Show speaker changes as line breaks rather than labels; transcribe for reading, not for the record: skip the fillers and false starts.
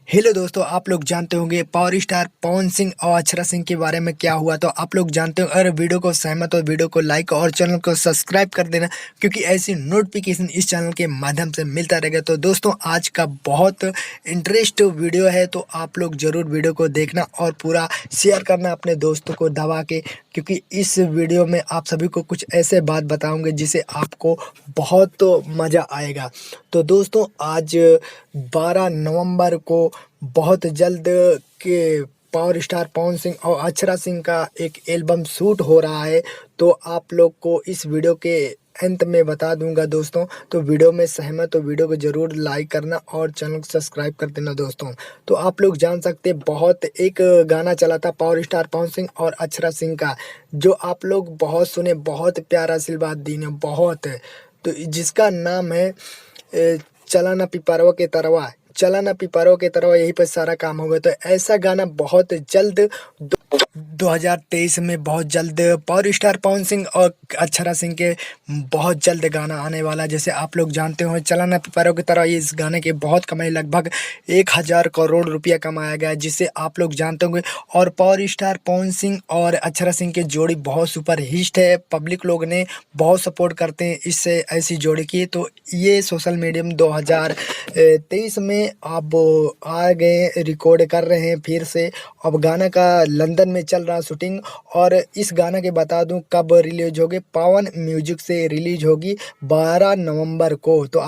Hello दोस्तों, आप लोग जानते होंगे पावर स्टार पवन सिंह और अक्षरा सिंह के बारे में क्या हुआ। तो आप लोग जानते हो, अगर वीडियो को सहमत हो वीडियो को लाइक और चैनल को सब्सक्राइब कर देना, क्योंकि ऐसी नोटिफिकेशन इस चैनल के माध्यम से मिलता रहेगा। तो दोस्तों, आज का बहुत इंटरेस्ट वीडियो है, तो आप लोग जरूर वीडियो को देखना और पूरा शेयर करना अपने दोस्तों को दबा के, क्योंकि इस वीडियो में आप सभी को कुछ ऐसे बात बताऊंगे जिसे आपको बहुत मज़ा आएगा। तो दोस्तों, आज 12 नवंबर को बहुत जल्द के पावर स्टार पवन सिंह और अक्षरा सिंह का एक एल्बम शूट हो रहा है। तो आप लोग को इस वीडियो के अंत में बता दूंगा दोस्तों। तो वीडियो में सहमत हो वीडियो को जरूर लाइक करना और चैनल को सब्सक्राइब कर देना दोस्तों। तो आप लोग जान सकते हैं, बहुत एक गाना चला था पावर स्टार पवन सिंह और अक्षरा सिंह का, जो आप लोग बहुत सुने, बहुत प्यारा आशीर्वाद दी ने बहुत। तो जिसका नाम है चला ना पिपरवा के तरवा, चला ना पिपरवा के तरवा, यहीं पर सारा काम होगा। तो ऐसा गाना बहुत जल्द 2023 में बहुत जल्द पावर स्टार पवन सिंह और अक्षरा सिंह के बहुत जल्द गाना आने वाला है। जैसे आप लोग जानते हो, चला ना पिपरों की तरह इस गाने के बहुत कमाई, लगभग 1000 करोड़ रुपया कमाया गया, जिसे आप लोग जानते होंगे। और पावर स्टार पवन सिंह और अक्षरा सिंह की जोड़ी बहुत सुपर हिट है, पब्लिक लोग ने बहुत सपोर्ट करते हैं इससे ऐसी जोड़ी की। तो ये सोशल मीडिया में 2023 में अब आ गए, रिकॉर्ड कर रहे हैं फिर से। अब गाना का लंदन में चल रहा शूटिंग, और इस गाना के बता दूं कब रिलीज होगी, पवन म्यूजिक से रिलीज होगी 12 नवंबर को। तो आप